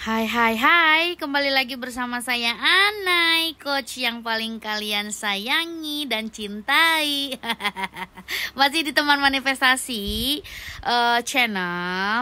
Hai hai hai, kembali lagi bersama saya Anai, coach yang paling kalian sayangi dan cintai. Masih di Teman Manifestasi channel.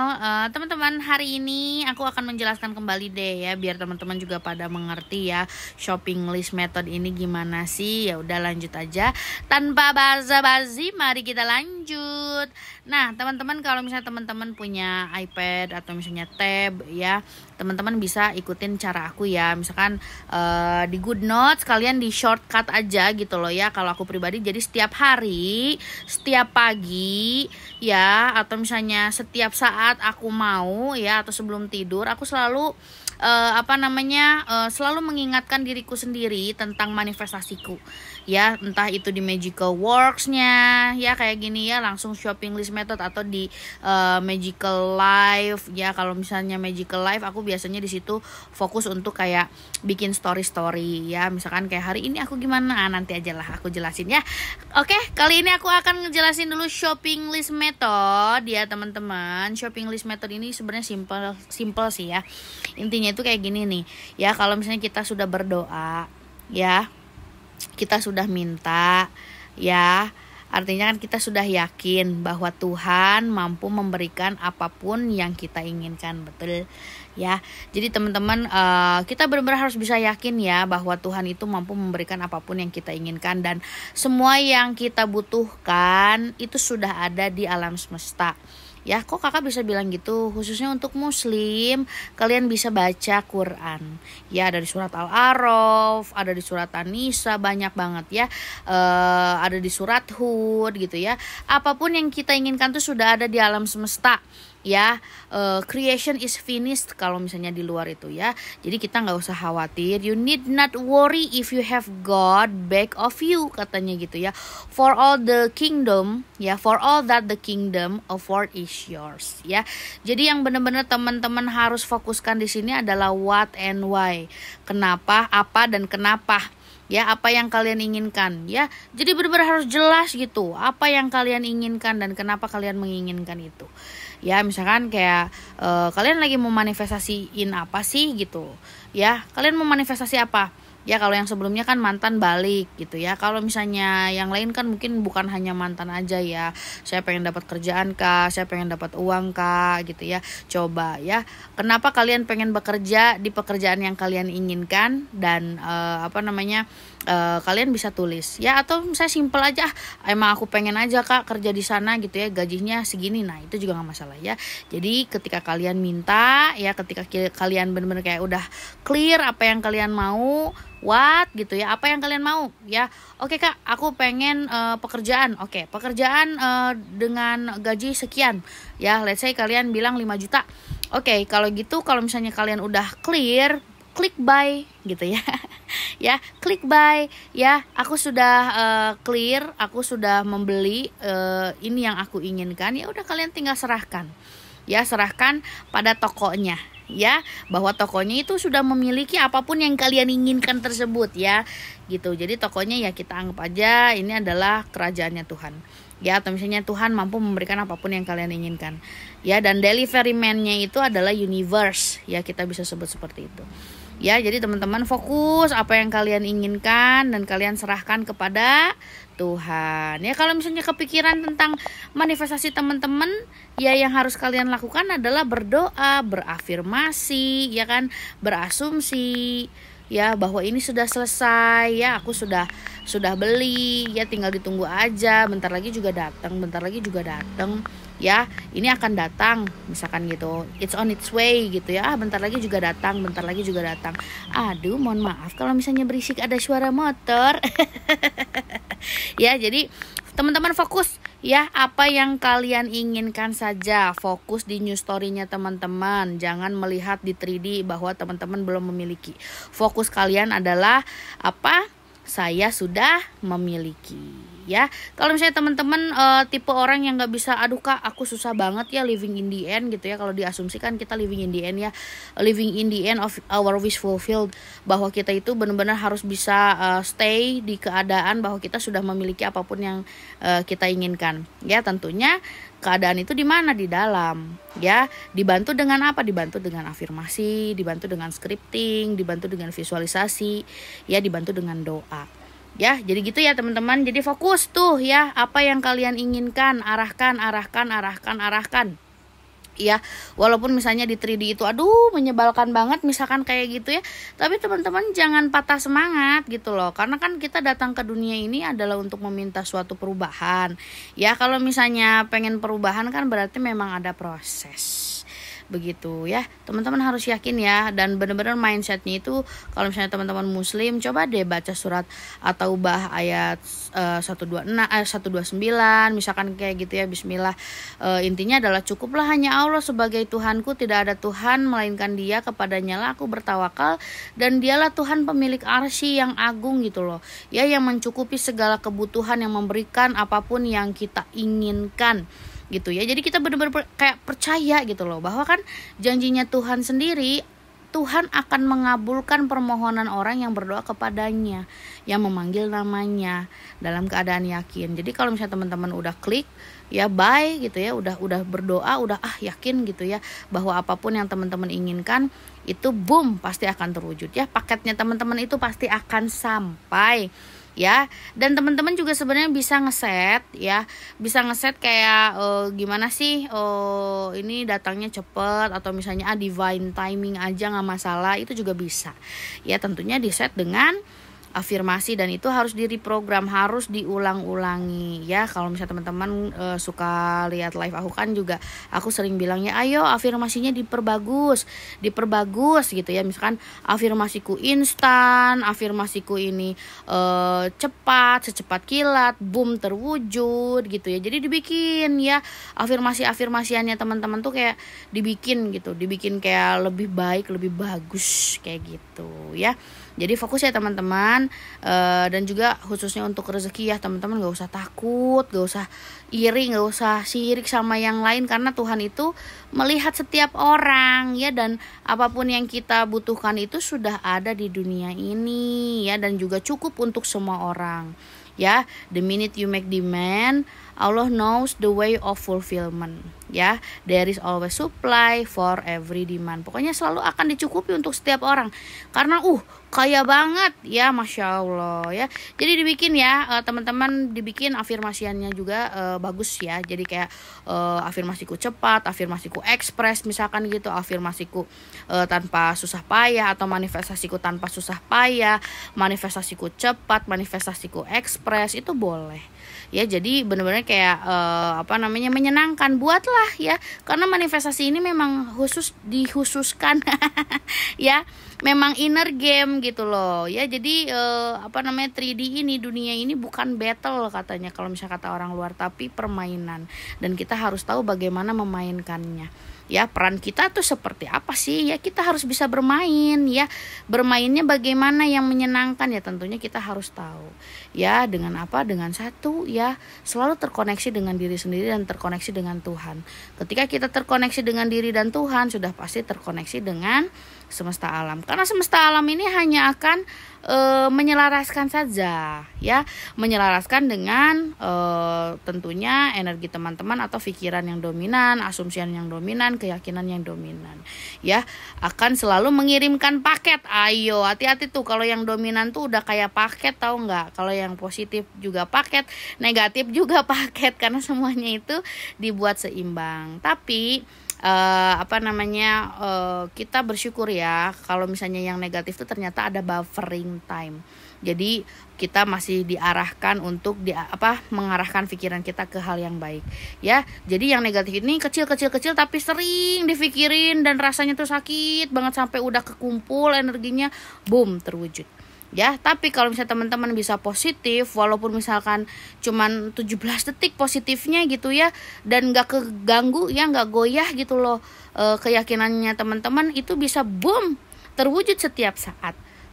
Teman-teman, hari ini aku akan menjelaskan kembali deh ya, biar teman-teman juga pada mengerti ya shopping list method ini gimana sih. Ya udah lanjut aja tanpa basa-basi, mari kita lanjut. Nah, teman-teman, kalau misalnya teman-teman punya iPad atau misalnya tab ya, teman-teman bisa ikutin cara aku ya. Misalkan di Good Notes kalian di shortcut aja gitu loh ya. Kalau aku pribadi jadi setiap hari, setiap pagi ya, atau misalnya setiap saat aku mau ya, atau sebelum tidur aku selalu selalu mengingatkan diriku sendiri tentang manifestasiku ya, entah itu di Magical Works-nya ya kayak gini ya, langsung shopping list method, atau di Magical Life ya. Kalau misalnya Magical Life aku biasanya di situ fokus untuk kayak bikin story ya, misalkan kayak hari ini aku gimana, nanti aja lah aku jelasin ya. Oke, kali ini aku akan ngejelasin dulu shopping list method ya teman-teman. Shopping list method ini sebenarnya simple sih ya. Intinya itu kayak gini nih ya, kalau misalnya kita sudah berdoa ya, kita sudah minta ya, artinya kan kita sudah yakin bahwa Tuhan mampu memberikan apapun yang kita inginkan, betul ya. Jadi teman-teman, kita benar-benar harus bisa yakin ya bahwa Tuhan itu mampu memberikan apapun yang kita inginkan, dan semua yang kita butuhkan itu sudah ada di alam semesta. Ya, kok kakak bisa bilang gitu? Khususnya untuk muslim, kalian bisa baca Quran. Ya, ada di surat Al-A'raf, ada di surat An-Nisa, banyak banget ya. Ada di surat Hud gitu ya. Apapun yang kita inginkan tuh sudah ada di alam semesta. Ya, creation is finished kalau misalnya di luar itu ya. Jadi kita nggak usah khawatir. You need not worry if you have God back of you, katanya gitu ya. For all the kingdom ya, for all that the kingdom afford is yours ya. Jadi yang benar-benar teman-teman harus fokuskan di sini adalah what and why. Kenapa, apa dan kenapa. Ya, apa yang kalian inginkan ya. Jadi benar-benar harus jelas gitu, apa yang kalian inginkan dan kenapa kalian menginginkan itu. Ya, misalkan kayak kalian lagi mau manifestasiin apa sih gitu. Ya, kalian mau manifestasi apa? Ya, kalau yang sebelumnya kan mantan balik gitu ya. Kalau misalnya yang lain kan mungkin bukan hanya mantan aja ya. Saya pengen dapat kerjaan kah, saya pengen dapat uang kah gitu ya. Coba ya, kenapa kalian pengen bekerja di pekerjaan yang kalian inginkan, dan kalian bisa tulis ya. Atau misalnya simpel aja, emang aku pengen aja kak kerja di sana gitu ya, gajinya segini. Nah, itu juga nggak masalah ya. Jadi ketika kalian minta ya, ketika kalian benar-benar kayak udah clear apa yang kalian mau, what gitu ya, apa yang kalian mau ya. Oke kak, aku pengen pekerjaan. Oke, pekerjaan dengan gaji sekian ya, let's say kalian bilang 5 juta. Oke, kalau gitu, kalau misalnya kalian udah clear, klik buy gitu ya. Ya, klik buy ya, aku sudah clear, aku sudah membeli ini yang aku inginkan. Ya udah, kalian tinggal serahkan ya, serahkan pada tokonya ya, bahwa tokonya itu sudah memiliki apapun yang kalian inginkan tersebut ya gitu. Jadi tokonya ya kita anggap aja ini adalah kerajaannya Tuhan ya, atau misalnya Tuhan mampu memberikan apapun yang kalian inginkan ya, dan delivery man-nya itu adalah universe ya, kita bisa sebut seperti itu ya. Jadi teman-teman fokus apa yang kalian inginkan dan kalian serahkan kepada Tuhan ya. Kalau misalnya kepikiran tentang manifestasi teman-teman ya, yang harus kalian lakukan adalah berdoa, berafirmasi ya kan, berasumsi ya bahwa ini sudah selesai ya, aku sudah beli ya, tinggal ditunggu aja, bentar lagi juga datang, bentar lagi juga datang ya, ini akan datang misalkan gitu, it's on its way gitu ya, bentar lagi juga datang, bentar lagi juga datang. Aduh, mohon maaf kalau misalnya berisik, ada suara motor. Ya, jadi teman-teman fokus ya, apa yang kalian inginkan saja, fokus di news story-nya teman-teman. Jangan melihat di 3D bahwa teman-teman belum memiliki. Fokus kalian adalah apa? Saya sudah memiliki. ya. Kalau misalnya teman-teman tipe orang yang nggak bisa, aduh kak aku susah banget ya living in the end gitu ya, kalau diasumsikan kita living in the end ya, living in the end of our wish fulfilled, bahwa kita itu benar-benar harus bisa stay di keadaan bahwa kita sudah memiliki apapun yang kita inginkan ya. Tentunya keadaan itu di mana? Di dalam ya. Dibantu dengan apa? Dibantu dengan afirmasi, dibantu dengan scripting, dibantu dengan visualisasi ya, dibantu dengan doa. Ya, jadi gitu ya teman-teman. Jadi fokus tuh ya, apa yang kalian inginkan, arahkan. Ya, walaupun misalnya di 3D itu aduh menyebalkan banget misalkan kayak gitu ya, tapi teman-teman jangan patah semangat gitu loh. Karena kan kita datang ke dunia ini adalah untuk meminta suatu perubahan. Ya, kalau misalnya pengen perubahan kan berarti memang ada proses. Begitu ya, teman-teman harus yakin ya, dan benar-benar mindsetnya itu kalau misalnya teman-teman muslim, coba deh baca surat At-Taubah ayat 129 misalkan kayak gitu ya. Bismillah, intinya adalah cukuplah hanya Allah sebagai Tuhanku, tidak ada Tuhan melainkan Dia, kepadanya lah aku bertawakal, dan Dialah Tuhan pemilik arsy yang agung gitu loh ya, yang mencukupi segala kebutuhan, yang memberikan apapun yang kita inginkan gitu ya. Jadi kita benar-benar kayak percaya gitu loh, bahwa kan janjinya Tuhan sendiri, Tuhan akan mengabulkan permohonan orang yang berdoa kepadanya, yang memanggil namanya dalam keadaan yakin. Jadi kalau misalnya teman-teman udah klik ya bye gitu ya, udah berdoa, udah yakin gitu ya, bahwa apapun yang teman-teman inginkan itu boom pasti akan terwujud ya. Paketnya teman-teman itu pasti akan sampai ya. Dan teman-teman juga sebenarnya bisa ngeset ya, bisa ngeset kayak gimana sih ini datangnya cepet, atau misalnya divine timing aja nggak masalah, itu juga bisa ya. Tentunya di set dengan afirmasi, dan itu harus direprogram, harus diulang-ulangi ya. Kalau misalnya teman-teman suka lihat live aku kan juga aku sering bilangnya ayo afirmasinya diperbagus gitu ya. Misalkan afirmasiku instan, afirmasiku ini cepat, secepat kilat, boom terwujud gitu ya. Jadi dibikin ya afirmasiannya teman-teman tuh kayak dibikin gitu, dibikin kayak lebih baik, lebih bagus kayak gitu ya. Jadi fokus ya teman-teman, dan juga khususnya untuk rezeki ya teman-teman, gak usah takut, gak usah iri, gak usah sirik sama yang lain, karena Tuhan itu melihat setiap orang ya, dan apapun yang kita butuhkan itu sudah ada di dunia ini ya, dan juga cukup untuk semua orang ya. The minute you make demand, Allah knows the way of fulfillment ya. There is always supply for every demand. Pokoknya selalu akan dicukupi untuk setiap orang, karena kaya banget ya, Masya Allah ya. Jadi dibikin ya teman-teman, dibikin afirmasiannya juga bagus ya. Jadi kayak afirmasiku cepat, afirmasiku ekspres misalkan gitu, afirmasiku tanpa susah payah, atau manifestasiku tanpa susah payah, manifestasiku cepat, manifestasiku ekspres, itu boleh ya. Jadi benar-benar kayak menyenangkan, buatlah ya, karena manifestasi ini memang dikhususkan ya, memang inner game gitu loh ya. Jadi 3D ini, dunia ini bukan battle katanya kalau misalnya kata orang luar, tapi permainan, dan kita harus tahu bagaimana memainkannya ya. Peran kita tuh seperti apa sih ya, kita harus bisa bermain ya. Bermainnya bagaimana yang menyenangkan ya, tentunya kita harus tahu ya. Dengan apa? Dengan satu ya, selalu terkoneksi dengan diri sendiri dan terkoneksi dengan Tuhan. Ketika kita terkoneksi dengan diri dan Tuhan, sudah pasti terkoneksi dengan semesta alam, karena semesta alam ini hanya akan menyelaraskan saja ya, menyelaraskan dengan tentunya energi teman-teman atau pikiran yang dominan, asumsian yang dominan, keyakinan yang dominan ya, akan selalu mengirimkan paket. Ayo hati-hati tuh, kalau yang dominan tuh udah kayak paket, tahu nggak? Kalau yang positif juga paket, negatif juga paket, karena semuanya itu dibuat seimbang. Tapi kita bersyukur ya kalau misalnya yang negatif itu ternyata ada buffering time. Jadi kita masih diarahkan untuk mengarahkan pikiran kita ke hal yang baik ya. Jadi yang negatif ini kecil tapi sering dipikirin, dan rasanya tuh sakit banget sampai udah kekumpul energinya, boom terwujud ya. Tapi kalau misalnya teman-teman bisa positif, walaupun misalkan cuman 17 detik positifnya gitu ya, dan gak keganggu ya, gak goyah gitu loh keyakinannya teman-teman, itu bisa boom terwujud setiap saat.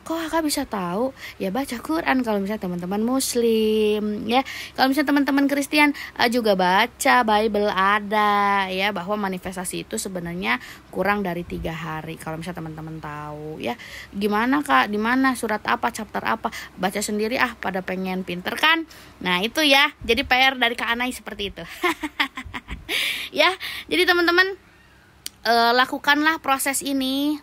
Kok kakak bisa tahu? Ya baca Quran kalau misalnya teman-teman Muslim, ya. Kalau misalnya teman-teman Kristen juga baca Bible, ada ya bahwa manifestasi itu sebenarnya kurang dari 3 hari. Kalau misalnya teman-teman tahu, ya. Gimana kak? Di mana? Surat apa? Chapter apa? Baca sendiri pada pengen pinter kan? Nah itu ya. Jadi PR dari Kak Anai seperti itu. Ya. Jadi teman-teman, lakukanlah proses ini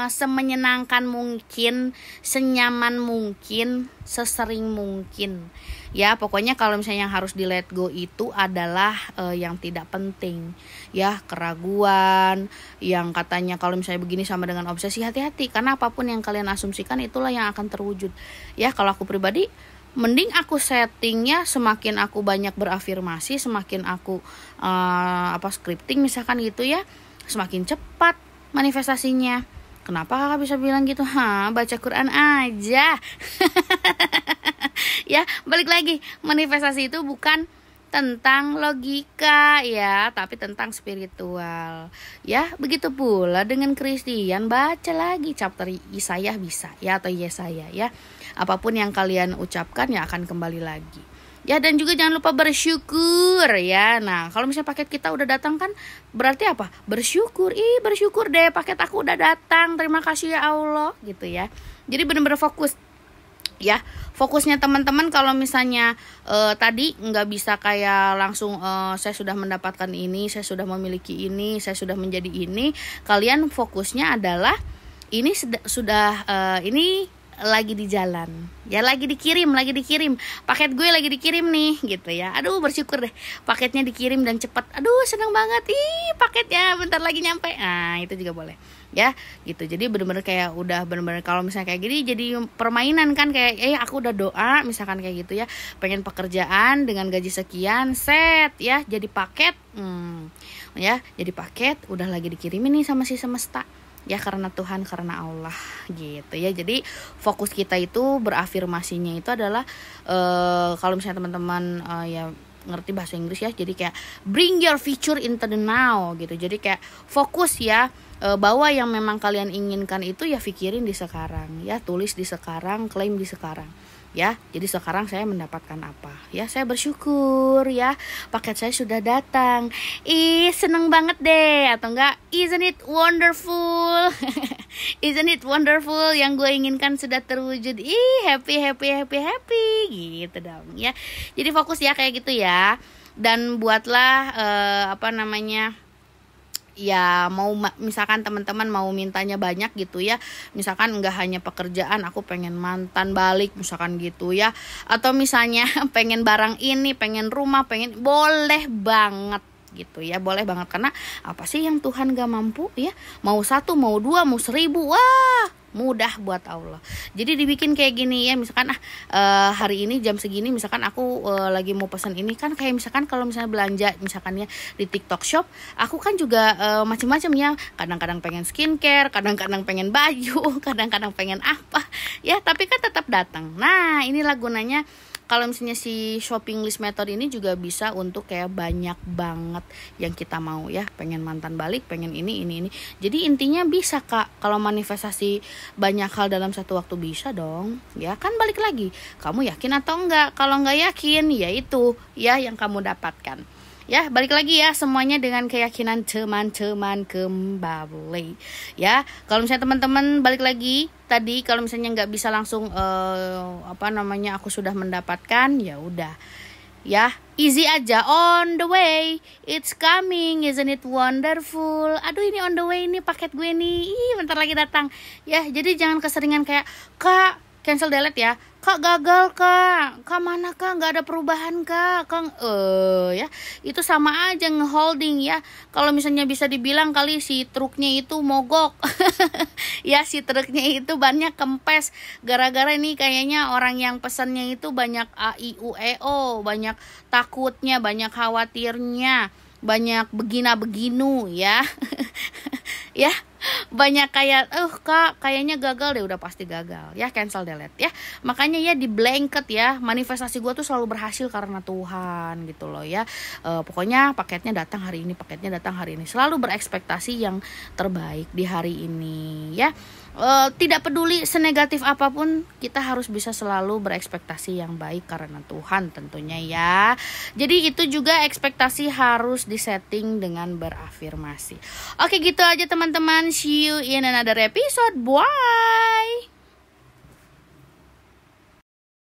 semenyenangkan mungkin, senyaman mungkin, sesering mungkin. Ya, pokoknya kalau misalnya yang harus di let go itu adalah yang tidak penting. Ya, keraguan, yang katanya kalau misalnya begini sama dengan obsesi, hati-hati karena apapun yang kalian asumsikan itulah yang akan terwujud. Ya, kalau aku pribadi mending aku settingnya semakin aku banyak berafirmasi, semakin aku scripting misalkan gitu ya, semakin cepat manifestasinya. Kenapa kakak bisa bilang gitu? Baca Quran aja. Ya, balik lagi, manifestasi itu bukan tentang logika ya, tapi tentang spiritual. Ya, begitu pula dengan Kristen, baca lagi chapter Yesaya bisa ya, atau Yesaya ya. Apapun yang kalian ucapkan ya akan kembali lagi. Ya, dan juga jangan lupa bersyukur ya. Nah, kalau misalnya paket kita udah datang kan berarti apa? Bersyukur. Bersyukur deh, paket aku udah datang. Terima kasih ya Allah gitu ya. Jadi benar-benar fokus. Ya, fokusnya teman-teman kalau misalnya tadi nggak bisa kayak langsung saya sudah mendapatkan ini, saya sudah memiliki ini, saya sudah menjadi ini. Kalian fokusnya adalah ini ini lagi di jalan ya, lagi dikirim, paket gue lagi dikirim nih gitu ya. Aduh bersyukur deh paketnya dikirim dan cepat, aduh senang banget, paketnya bentar lagi nyampe. Nah itu juga boleh ya gitu. Jadi bener-bener kayak udah bener-bener kalau misalnya kayak gini jadi permainan kan, kayak aku udah doa misalkan kayak gitu ya, pengen pekerjaan dengan gaji sekian, set ya jadi paket, ya jadi paket udah lagi dikirimin nih sama si semesta. Ya karena Tuhan, karena Allah gitu ya. Jadi fokus kita itu berafirmasinya itu adalah kalau misalnya teman-teman ya ngerti bahasa Inggris ya, jadi kayak bring your future into the now gitu. Jadi kayak fokus ya, bahwa yang memang kalian inginkan itu ya pikirin di sekarang ya, tulis di sekarang, klaim di sekarang. Ya, jadi sekarang saya mendapatkan apa? Ya, saya bersyukur ya, paket saya sudah datang. Seneng banget deh, atau enggak? Isn't it wonderful? Isn't it wonderful? Yang gue inginkan sudah terwujud. Happy gitu dong ya. Jadi fokus ya kayak gitu ya. Dan buatlah ya mau misalkan teman-teman mau mintanya banyak gitu ya, misalkan enggak hanya pekerjaan, aku pengen mantan balik misalkan gitu ya, atau misalnya pengen barang ini, pengen rumah, pengen, boleh banget gitu ya, boleh banget. Karena apa sih yang Tuhan gak mampu ya, mau 1, mau 2, mau 1000, wah mudah buat Allah. Jadi dibikin kayak gini ya, misalkan hari ini jam segini misalkan aku lagi mau pesan ini kan, kayak misalkan kalau misalnya belanja misalkan ya di TikTok Shop, aku kan juga macam-macam ya, kadang-kadang pengen skincare, kadang-kadang pengen baju, kadang-kadang pengen apa ya, tapi kan tetap datang. Nah inilah gunanya kalau misalnya si shopping list method ini juga bisa untuk kayak banyak banget yang kita mau ya, pengen mantan balik, pengen ini. Jadi intinya bisa kak, kalau manifestasi banyak hal dalam satu waktu bisa dong ya kan. Balik lagi, kamu yakin atau enggak? Kalau enggak yakin ya itu ya yang kamu dapatkan ya. Balik lagi ya, semuanya dengan keyakinan teman-teman kembali ya. Kalau misalnya teman-teman balik lagi tadi, kalau misalnya nggak bisa langsung aku sudah mendapatkan, ya udah ya, easy aja, on the way, it's coming, isn't it wonderful. Aduh ini on the way nih paket gue nih, bentar lagi datang ya. Jadi jangan keseringan kayak kak cancel delete ya, kak gagal kak mana kak, nggak ada perubahan kak ya itu sama aja ngeholding ya. Kalau misalnya bisa dibilang kali si truknya itu mogok ya, si truknya itu banyak kempes gara-gara ini kayaknya orang yang pesannya itu banyak AIUEO, banyak takutnya, banyak khawatirnya, banyak beginu ya. Ya banyak kayak kak kayaknya gagal deh, udah pasti gagal ya, cancel delete ya. Makanya ya di blanket ya, manifestasi gue tuh selalu berhasil karena Tuhan gitu loh ya. Pokoknya paketnya datang hari ini, paketnya datang hari ini, selalu berekspektasi yang terbaik di hari ini ya. Tidak peduli senegatif apapun, kita harus bisa selalu berekspektasi yang baik karena Tuhan tentunya ya. Jadi itu juga ekspektasi harus disetting dengan berafirmasi. Oke, gitu aja teman-teman. See you in another episode. Bye.